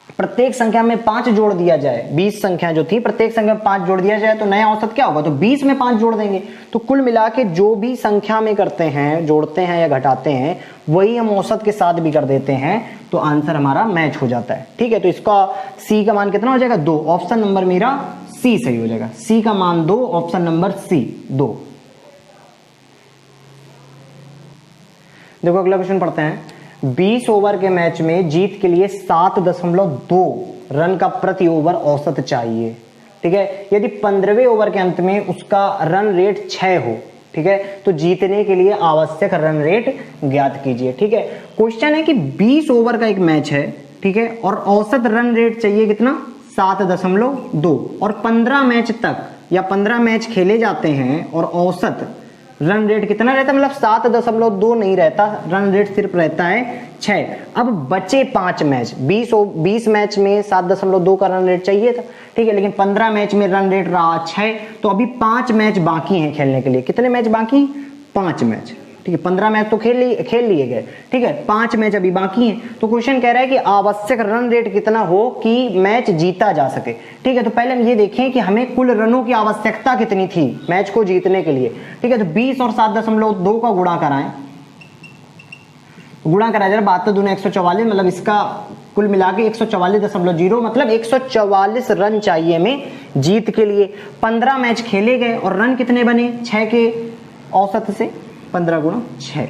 प्रत्येक संख्या में 5 जोड़ दिया जाए, 20 संख्या जो थी प्रत्येक संख्या में 5 जोड़ दिया जाए तो नया औसत क्या होगा, तो 20 में 5 जोड़ देंगे। तो कुल मिला के जो भी संख्या में करते हैं, जोड़ते हैं या घटाते हैं, वही हम औसत के साथ भी कर देते हैं, तो आंसर हमारा मैच हो जाता है, ठीक है। तो इसका C का मान कितना हो जाएगा 2, ऑप्शन नंबर मेरा C सही हो जाएगा। C का मान 2, ऑप्शन नंबर C 2। देखो अगला क्वेश्चन पढ़ते हैं। 20 ओवर के मैच में जीत के लिए 7.2 रन का प्रति ओवर औसत चाहिए। ठीक है, यदि 15वें ओवर के अंत में उसका रन रेट 6 हो, ठीक है, तो जीतने के लिए आवश्यक रन रेट ज्ञात कीजिए। ठीक है, क्वेश्चन है कि 20 ओवर का एक मैच है, ठीक है, और औसत रन रेट चाहिए कितना, 7.2, और 15 मैच तक या 15 मैच खेले जाते हैं और औसत रन रेट कितना रहता है, मतलब 7.2 नहीं रहता, रन रेट सिर्फ रहता है 6। अब बचे 5 मैच, 20 मैच में 7.2 का रन रेट चाहिए था, ठीक है, लेकिन 15 मैच में रन रेट रहा 6, तो अभी 5 मैच बाकी हैं खेलने के लिए। कितने मैच बाकी, 5 मैच, ठीक है, 15 मैच तो खेल लिए गए, ठीक है, 5 मैच अभी बाकी हैं। तो क्वेश्चन कह रहा है कि आवश्यक रन रेट कितना हो कि मैच जीता जा सके। ठीक है, तो पहले हम ये देखें कि हमें कुल रनों की आवश्यकता कितनी थी मैच को जीतने के लिए। ठीक है, तो 20 और 7.2 का गुणा कराएं, गुणा करा जरा, 72 दूनी 144, मतलब इसका कुल मिला के 144.0, मतलब 144 रन चाहिए हमें जीत के लिए। 15 मैच खेले गए और रन कितने बने, 6 के औसत से 15 गुणा 6,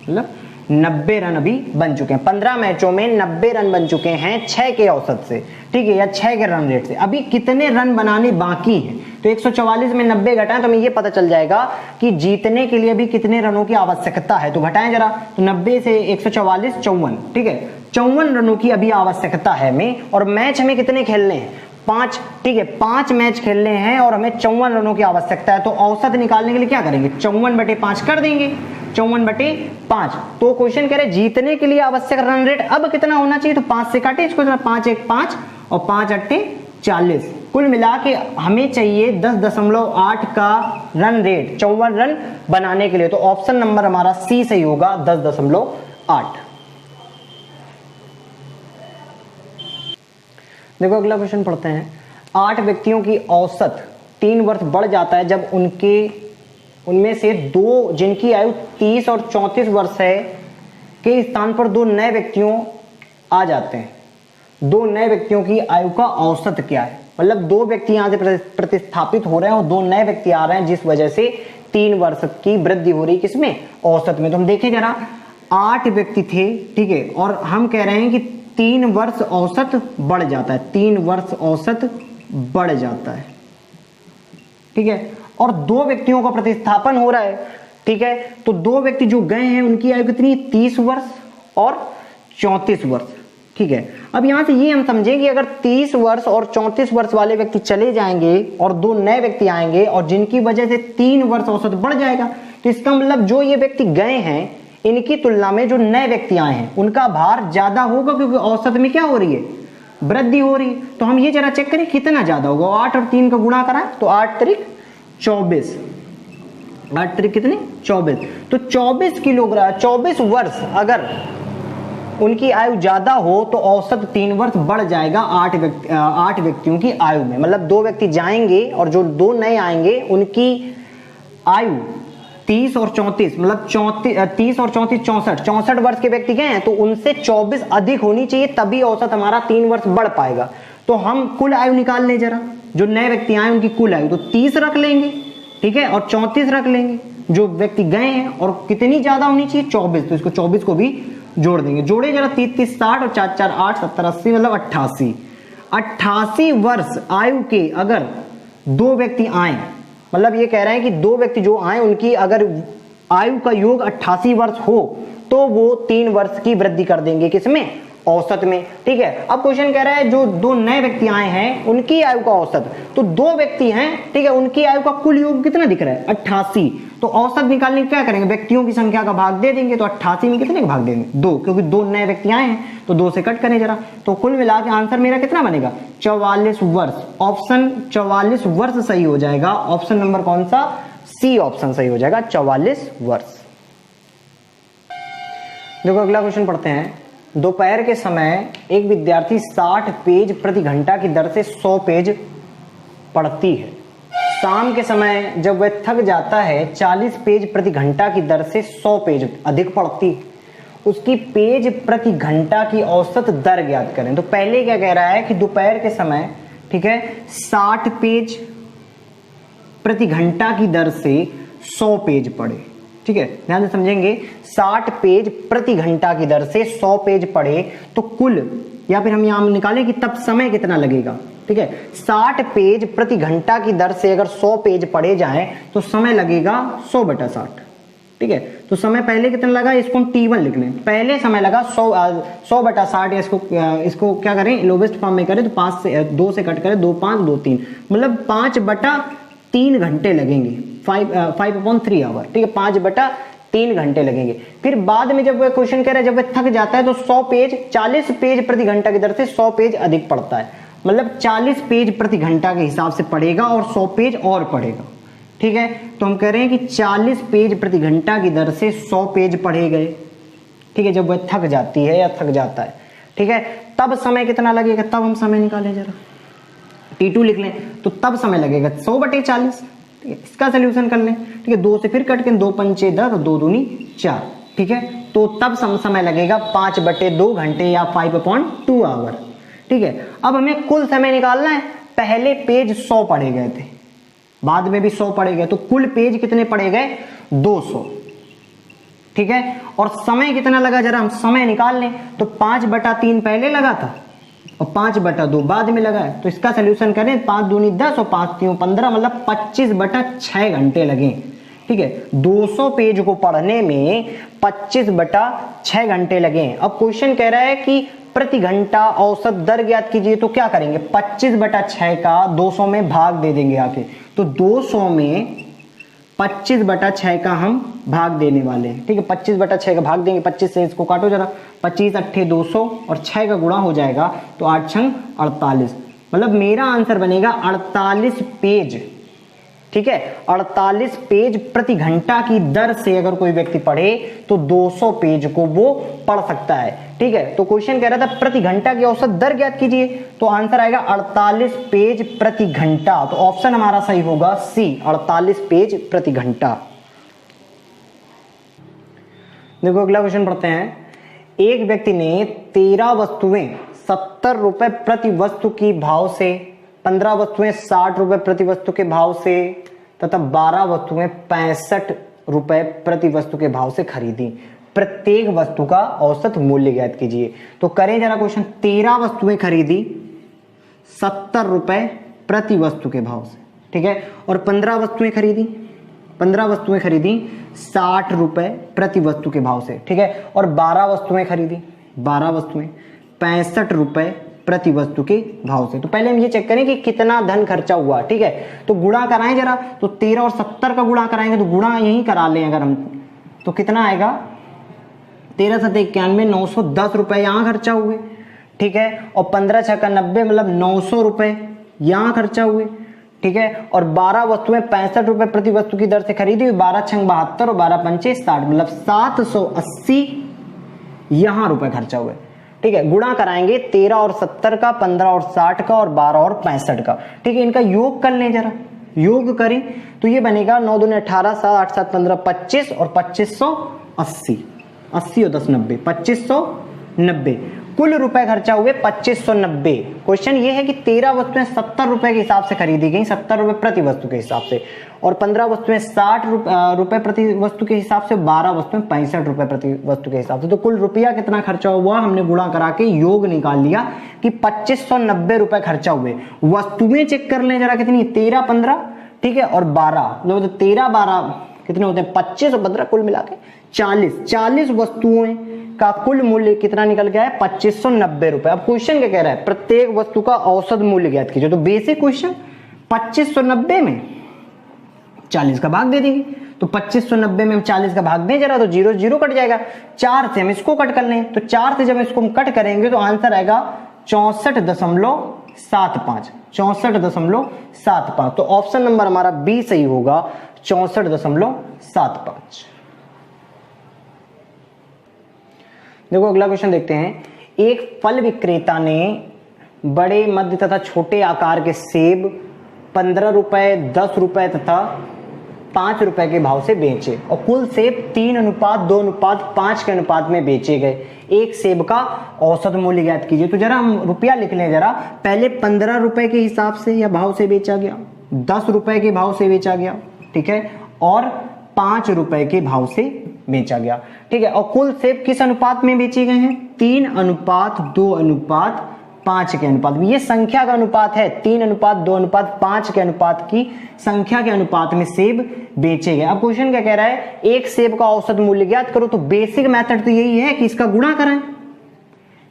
मतलब 90 रन अभी बन चुके हैं। 15 मैचों में 90 रन बन चुके हैं 6 के औसत से, ठीक है, या 6 के रन रेट से। अभी कितने रन बनाने बाकी हैं, तो 144 में 90 घटाएं तो हमें ये पता चल जाएगा कि जीतने के लिए अभी कितने रनों की आवश्यकता है। तो घटाएं जरा, तो 90 से 144, 54, ठीक है, 54 रनों की अभी आवश्यकता है हमें। और मैच हमें कितने खेलने हैं, 5, ठीक है, 5 मैच खेलने हैं और हमें 54 रनों की आवश्यकता है। तो औसत निकालने के लिए क्या करेंगे, 54/5 कर देंगे, 54/5। तो क्वेश्चन कह रहे जीतने के लिए आवश्यक रन रेट अब कितना होना चाहिए, तो 5 से काटे इसको, 5 1 5 और 5 8 40, कुल मिला के हमें चाहिए 10.8 का रन रेट 54 रन बनाने के लिए। तो ऑप्शन नंबर हमारा सी सही होगा, 10.8। देखो अगला क्वेश्चन पढ़ते हैं। 8 व्यक्तियों की औसत 3 वर्ष बढ़ जाता है जब उनमें से 2 जिनकी आयु 30 और 34 वर्ष है के स्थान पर 2 नए व्यक्तियों आ जाते हैं। 2 नए व्यक्तियों की आयु का औसत क्या है, मतलब 2 व्यक्ति यहां से प्रतिस्थापित हो रहे हैं और 2 नए व्यक्ति आ रहे हैं, जिस वजह से 3 वर्ष की वृद्धि हो रही है किसमें, औसत में। तो हम देखें जरा, 8 व्यक्ति थे, ठीक है, और हम कह रहे हैं कि 3 वर्ष औसत बढ़ जाता है, 3 वर्ष औसत बढ़ जाता है, ठीक है, और 2 व्यक्तियों का प्रतिस्थापन हो रहा है, ठीक है। तो 2 व्यक्ति जो गए हैं उनकी आयु कितनी, 30 वर्ष और 34 वर्ष, ठीक है। अब यहां से ये हम समझें कि अगर 30 वर्ष और 34 वर्ष वाले व्यक्ति चले जाएंगे और 2 नए व्यक्ति आएंगे और जिनकी वजह से 3 वर्ष औसत बढ़ जाएगा, तो इसका मतलब जो ये व्यक्ति गए हैं इनकी तुलना में जो नए व्यक्ति आए हैं उनका भार ज्यादा होगा, क्योंकि औसत में क्या हो रही है, वृद्धि हो रही है। तो हम ये जरा चेक करें कितना ज्यादा होगा, 8 और 3 का गुणा कराएं तो 8 त्रिक 24, 8 त्रिक कितने 24, तो 24 किलोग्राम, 24 वर्ष अगर उनकी आयु ज्यादा हो तो औसत 3 वर्ष बढ़ जाएगा 8 व्यक्तियों की आयु में। मतलब 2 व्यक्ति जाएंगे और जो 2 नए आएंगे उनकी आयु 30 और 34, मतलब 30 और 34 64 वर्ष के व्यक्ति गए हैं, तो उनसे 24 अधिक होनी चाहिए, तभी औसत हमारा 3 वर्ष बढ़ पाएगा। तो हम कुल आयु निकाल लें जरा, जो नए व्यक्ति आए उनकी कुल आयु, तो 30 रख लेंगे, ठीक है, और 34 रख लेंगे जो व्यक्ति गए हैं, और कितनी ज्यादा होनी चाहिए, 24, तो इसको 24 को भी जोड़ देंगे। जोड़े जरा, 30 30 60 और 4 4 8 70 80, मतलब 88 वर्ष आयु के अगर 2 व्यक्ति आए, मतलब ये कह रहे हैं कि 2 व्यक्ति जो आए उनकी अगर आयु का योग 88 वर्ष हो तो वो 3 वर्ष की वृद्धि कर देंगे किसमें, औसत में, ठीक है। अब क्वेश्चन कह रहा है जो 2 नए व्यक्ति आए हैं उनकी आयु का औसत, तो 2 व्यक्ति हैं, ठीक है, उनकी आयु का कुल योग कितना दिख रहा है, 88, तो औसत निकालने क्या करेंगे, व्यक्तियों की संख्या का भाग दे देंगे, तो 88 में कितने का भाग देंगे, 2, क्योंकि 2 नए व्यक्ति आए हैं, तो 2 से कट करें जरा, तो कुल मिला के आंसर मेरा कितना बनेगा, 44 वर्ष। ऑप्शन 44 वर्ष सही हो जाएगा, ऑप्शन नंबर कौन सा, सी ऑप्शन सही हो जाएगा, 44 वर्ष। देखो अगला क्वेश्चन पढ़ते हैं। दोपहर के समय एक विद्यार्थी 60 पेज प्रति घंटा की दर से 100 पेज पढ़ती है। शाम के समय जब वह थक जाता है 40 पेज प्रति घंटा की दर से 100 पेज अधिक पढ़ती है। उसकी पेज प्रति घंटा की औसत दर ज्ञात करें। तो पहले क्या कह रहा है कि दोपहर के समय, ठीक है, 60 पेज प्रति घंटा की दर से 100 पेज पढ़े, ठीक है, ध्यान से समझेंगे। 60 पेज प्रति घंटा की दर से 100 पेज पढ़े तो कुल, या फिर हम यहां निकालें कि तब समय कितना लगेगा। ठीक है, 60 पेज प्रति घंटा की दर से अगर 100 पेज पढ़े जाएं तो समय लगेगा 100/60। ठीक है, तो समय पहले कितना लगा, इसको हम T1 लिख लें। पहले समय लगा 100/60, या इसको क्या करें, लोवेस्ट फॉर्म में करें तो 5 से 2 से कट करें, 2 5 2 3, मतलब 5/3 घंटे लगेंगे, 5/3 आवर। ठीक है, 5/3 घंटे लगेंगे। फिर बाद में जब वह क्वेश्चन कह रहा है, जब वह थक जाता है तो 100 पेज 40 पेज प्रति घंटा की दर से 100 पेज अधिक पढ़ता है, मतलब 40 पेज प्रति घंटा के हिसाब से पढ़ेगा और 100 पेज और पढ़ेगा। ठीक है, तो हम कह रहे हैं कि 40 पेज प्रति घंटा की दर से 100 पेज पढ़े गए। ठीक है, जब वह थक जाती है या थक जाता है। ठीक है, तब समय कितना लगेगा, तब हम समय निकालें जरा, T2 लिख लें, तो तब समय लगेगा 100/40। ठीक है, इसका सोल्यूशन कर लें। ठीक है, 2 से फिर कट के 2 पंचे 10 और 2 दूनी 4। ठीक है, तो तब समय लगेगा 5/2 घंटे या 5/2 आवर। ठीक है, अब हमें कुल समय निकालना है। पहले पेज 100 पढ़े गए थे, बाद में भी 100 पढ़े गए, तो कुल पेज कितने पढ़े गए, 200। ठीक है, और समय कितना लगा, जरा हम समय निकाल लें। तो 5/3 पहले लगा था और 5/2 बाद में लगा है, तो इसका सोल्यूशन करें, 5 दूनी 10 और 5 3 15, मतलब 25/6 घंटे लगे। ठीक है, 200 पेज को पढ़ने में 25/6 घंटे लगे। अब क्वेश्चन कह रहा है कि प्रति घंटा औसत दर ज्ञात कीजिए, तो क्या करेंगे, 25/6 का 200 में भाग दे देंगे आके, तो 200 में 25/6 का हम भाग देने वाले हैं। ठीक है, 25/6 का भाग देंगे, 25 से इसको काटो जरा, 25 8 200 और 6 का गुणा हो जाएगा, तो 8 6 48, मतलब मेरा आंसर बनेगा 48 पेज। ठीक है, 48 पेज प्रति घंटा की दर से अगर कोई व्यक्ति पढ़े तो 200 पेज को वो पढ़ सकता है। ठीक है, तो क्वेश्चन कह रहा था प्रति घंटा की औसत दर ज्ञात कीजिए, तो आंसर आएगा 48 पेज प्रति घंटा। तो ऑप्शन हमारा सही होगा सी, 48 पेज प्रति घंटा। देखो अगला क्वेश्चन पढ़ते हैं। एक व्यक्ति ने 13 वस्तुएं 70 रुपए प्रति वस्तु की भाव से, 15 वस्तुएं 60 रुपए प्रति वस्तु के भाव से तथा 12 वस्तुएं 65 रुपए प्रति वस्तु के भाव से खरीदी। प्रत्येक वस्तु का औसत मूल्य ज्ञात कीजिए। तो करें जरा क्वेश्चन, 13 वस्तुएं खरीदी 70 रुपए प्रति वस्तु के भाव से। ठीक है, और 15 वस्तुएं खरीदी 60 रुपए प्रति वस्तु के भाव से। ठीक है, और 12 वस्तुएं खरीदी 65 रुपए प्रति वस्तु के भाव से। तो पहले हम ये चेक करें कि कितना धन खर्चा हुआ। ठीक है, तो गुणा कराएं जरा, तो 13 और 70 का गुणा कराएंगे, तो गुणा यहीं करा लें अगर हम, तो कितना आएगा, 13 7 91, 910 रुपए यहाँ खर्चा हुए। ठीक है, और 15 6 का 90, मतलब 900 रुपए यहाँ खर्चा हुए। ठीक है, और 12 वस्तुएं 65 रुपए प्रति वस्तु की दर से खरीदी, 12 6 72 और 12 5 60, मतलब 780 यहाँ रुपए खर्चा हुए। ठीक है, गुणा कराएंगे 13 और 70 का, 15 और 60 का और 12 और 65 का। ठीक है, इनका योग कर लें जरा, योग करें तो ये बनेगा 9 दूनी 18, 7 8 7 15, 25 और 2580, 80 और 10 90, 2590 कुल रुपए खर्चा हुए 2590। क्वेश्चन ये है कि 13 वस्तुएं 70 रुपए के हिसाब से खरीदी गई, 70 रुपए प्रति वस्तु के हिसाब से, और 15 वस्तुएं 60 रुपए प्रति वस्तु के हिसाब से, 12 वस्तुएं 65 रुपए प्रति वस्तु के हिसाब से। तो कुल रुपया कितना खर्चा हुआ, हमने गुणा करा के योग निकाल लिया कि 2590 रुपए खर्चा हुए। वस्तुएं चेक कर लें जरा कितनी, 13 15, ठीक है, और 12, मतलब 13 12 कितने होते हैं, 25 और 15 कुल मिला के 40 वस्तुओं का कुल मूल्य कितना निकल गया है, 2590 रुपए। अब क्वेश्चन क्या कह रहा है, प्रत्येक वस्तु का औसत मूल्य ज्ञात कीजिए। तो बेसिक क्वेश्चन, 2590 में 40 का भाग दे देंगे, तो 2590 में हम 40 का भाग दें जरा, तो 0 0 कट जाएगा। 4 से हम इसको कट कर लें, तो 4 से जब इसको हम कट करेंगे तो आंसर आएगा 64.75, 64.75। तो ऑप्शन नंबर हमारा बी सही होगा, 64.75। देखो अगला क्वेश्चन देखते हैं। एक फल विक्रेता ने बड़े, मध्य तथा छोटे आकार के सेब 15 रुपए, 10 रुपए तथा 5 रुपए के भाव से बेचे, और कुल सेब 3:2:5 के अनुपात में बेचे गए। एक सेब का औसत मूल्य ज्ञात कीजिए। तो जरा हम रुपया लिख लें जरा, पहले 15 रुपए के हिसाब से या भाव से बेचा गया, 10 रुपए के भाव से बेचा गया, ठीक है, और 5 रुपए के भाव से बेचा गया। ठीक है, और कुल सेब किस अनुपात में बेचे गए हैं? 3:2:5 के अनुपात में। ये संख्या का अनुपात है, 3:2:5 के अनुपात की संख्या के अनुपात में सेब बेचे गए। अब क्वेश्चन क्या कह रहा है? एक सेब का औसत मूल्य ज्ञात करो। तो बेसिक मेथड तो यही है कि इसका गुणा करें।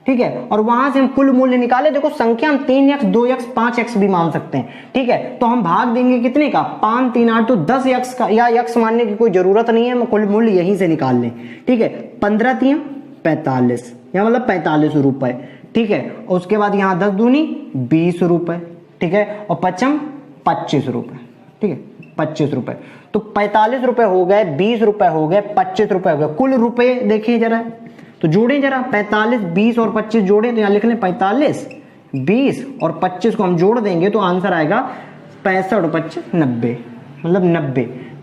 ठीक है, और वहां से हम कुल मूल्य निकाले। देखो संख्या हम 3x 2x 5x भी मान सकते हैं। ठीक है, तो हम भाग देंगे कितने का? 5 3 8, तो 10x का, या x मानने की कोई जरूरत नहीं है, हम कुल मूल्य यहीं से निकाल लें। ठीक है, 15 3 45, या मतलब 45 रुपए। ठीक है, और उसके बाद यहाँ 10 दूनी 20 रुपए। ठीक है, और 55 25 रुपए। ठीक है, 25 रुपए। तो 45 रुपए हो गए, 20 रुपए हो गए, 25 रुपए हो गए। कुल रुपए देखिए जरा, तो जोड़ें जरा, 45 20 और 25 जोड़ें, तो यहां लिख लें 45 20 और 25 को हम जोड़ देंगे तो आंसर आएगा 65 और 25 90, मतलब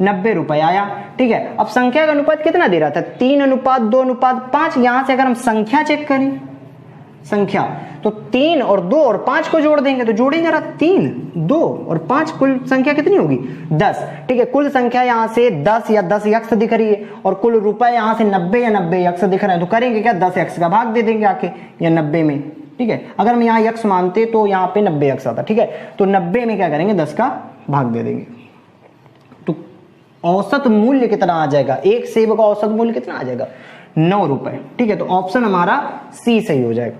90 रुपए आया। ठीक है, अब संख्या का अनुपात कितना दे रहा था? 3:2:5। यहां से अगर हम संख्या चेक करें, संख्या, तो 3 और 2 और 5 को जोड़ देंगे, तो जोड़ें जरा, 3 2 और 5, कुल संख्या कितनी होगी? 10। ठीक है, कुल संख्या यहां से 10 या 10x दिख रही है, और कुल रुपए यहां से 90 या 90x दिख रहे हैं। तो करेंगे क्या? 10x का भाग दे देंगे आके, या 90 में। ठीक है, अगर हम यहाँ x मानते तो यहाँ पे 90x आता। ठीक है, तो 90 में क्या करेंगे? 10 का भाग दे देंगे। तो औसत मूल्य कितना आ जाएगा? एक सेब का औसत मूल्य कितना आ जाएगा? 9 रुपए। ठीक है, तो ऑप्शन हमारा सी सही हो जाएगा।